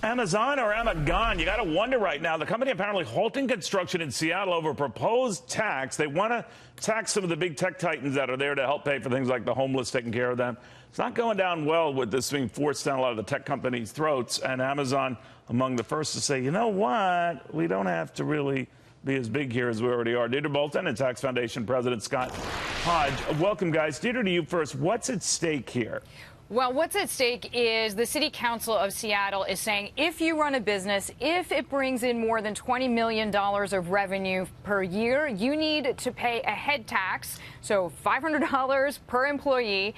Amazon or Amagon? You got to wonder right now. The company apparently halting construction in Seattle over proposed tax. They want to tax some of the big tech titans that are there to help pay for things like the homeless, taking care of them. It's not going down well with this being forced down a lot of the tech companies' throats. And Amazon among the first to say, you know what, we don't have to really be as big here as we already are. Deirdre Bolton and Tax Foundation President Scott Hodge. Welcome, guys. Deirdre, to you first. What's at stake here? Well, what's at stake is the City Council of Seattle is saying if you run a business, if it brings in more than $20 million of revenue per year, you need to pay a head tax, so $500 per employee,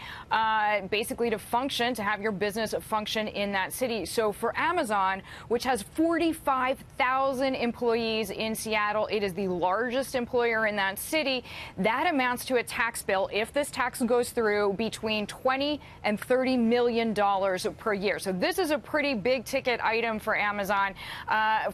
basically to function, to have your business function in that city. So for Amazon, which has 45,000 employees in Seattle, it is the largest employer in that city. That amounts to a tax bill, if this tax goes through, between $20 and $30 million per year. So this is a pretty big ticket item for Amazon.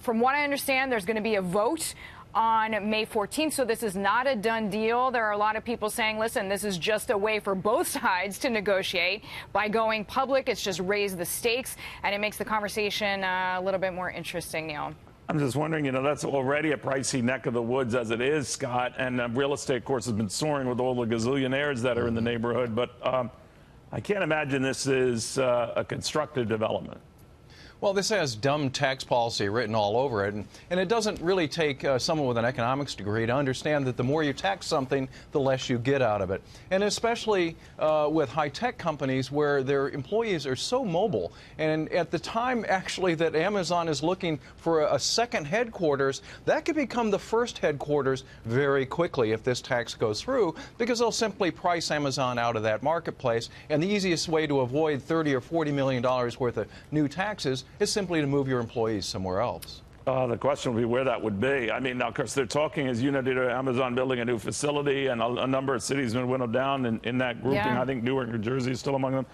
From what I understand, there's going to be a vote on May 14th, so this is not a done deal. There are a lot of people saying, listen, this is just a way for both sides to negotiate. By going public, it's just raised the stakes, and it makes the conversation a little bit more interesting, Neil. I'm just wondering, you know, that's already a pricey neck of the woods as it is, Scott, and real estate, of course, has been soaring with all the gazillionaires that are in the neighborhood, but I can't imagine this is a constructive development. Well, this has dumb tax policy written all over it, and it doesn't really take someone with an economics degree to understand that the more you tax something, the less you get out of it. And especially with high-tech companies where their employees are so mobile. And at the time, actually, that Amazon is looking for a second headquarters, that could become the first headquarters very quickly if this tax goes through, because they'll simply price Amazon out of that marketplace. And the easiest way to avoid $30 or $40 million worth of new taxes is simply to move your employees somewhere else. The question will be where that would be. I mean, now, of course, they're talking, as you know, Amazon building a new facility, and a number of cities have been winnowed down in that grouping. Yeah. I think Newark, New Jersey is still among them.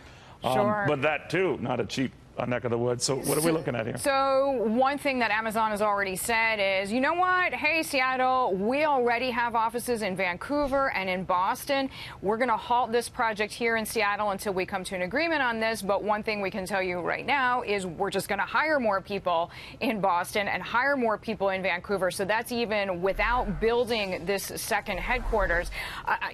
Sure. But that, too, not a cheap neck of the woods. So what are we looking at here? So one thing that Amazon has already said is, you know what? Hey, Seattle, we already have offices in Vancouver and in Boston. We're going to halt this project here in Seattle until we come to an agreement on this. But one thing we can tell you right now is we're just going to hire more people in Boston and hire more people in Vancouver. So that's even without building this second headquarters.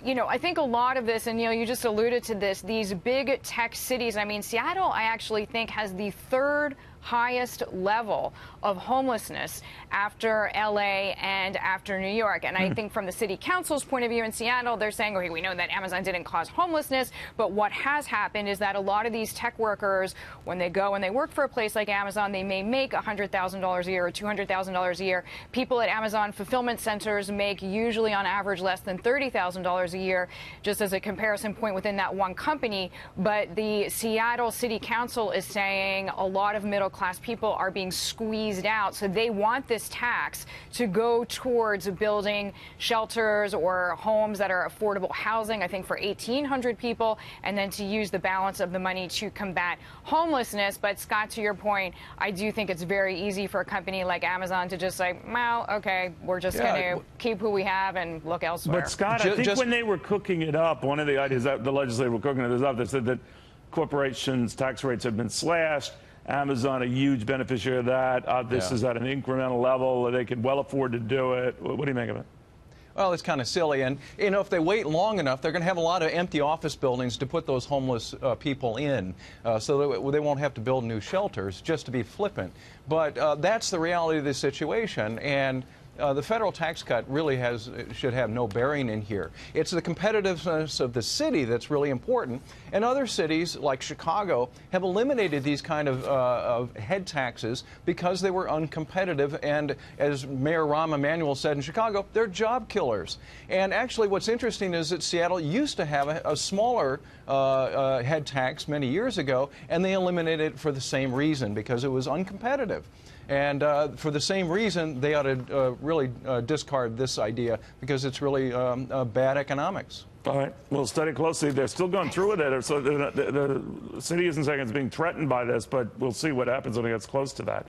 You know, I think a lot of this, and Neil, you just alluded to this, these big tech cities, I mean, Seattle, I actually think has the third highest level of homelessness after LA and after New York. And I think from the city council's point of view in Seattle, they're saying, okay, we know that Amazon didn't cause homelessness, but what has happened is that a lot of these tech workers, when they go and they work for a place like Amazon, they may make $100,000 a year or $200,000 a year. People at Amazon fulfillment centers make usually on average less than $30,000 a year, just as a comparison point within that one company. But the Seattle City Council is saying a lot of middle-class people are being squeezed out, so they want this tax to go towards building shelters or homes that are affordable housing, I think for 1,800 people, and then to use the balance of the money to combat homelessness. But Scott, to your point, I do think it's very easy for a company like Amazon to just say, well, okay, we're just going to keep who we have and look elsewhere. But Scott, I think when they were cooking it up, one of the ideas that the legislature were cooking it up, they said that corporations' tax rates have been slashed. Amazon, a huge beneficiary of that. This is at an incremental level. They could well afford to do it. What do you make of it? Well, it's kind of silly. And, you know, if they wait long enough, they're going to have a lot of empty office buildings to put those homeless people in. So they won't have to build new shelters, just to be flippant. But that's the reality of the situation. And the federal tax cut really should have no bearing in here. It's the competitiveness of the city that's really important. And other cities, like Chicago, have eliminated these kind of head taxes because they were uncompetitive. And as Mayor Rahm Emanuel said in Chicago, they're job killers. And actually, what's interesting is that Seattle used to have a smaller head tax many years ago, and they eliminated it for the same reason, because it was uncompetitive. And for the same reason, they ought to really discard this idea, because it's really bad economics. All right. We'll study closely. They're still going through with it. So the city isn't saying it's being threatened by this, but we'll see what happens when it gets close to that.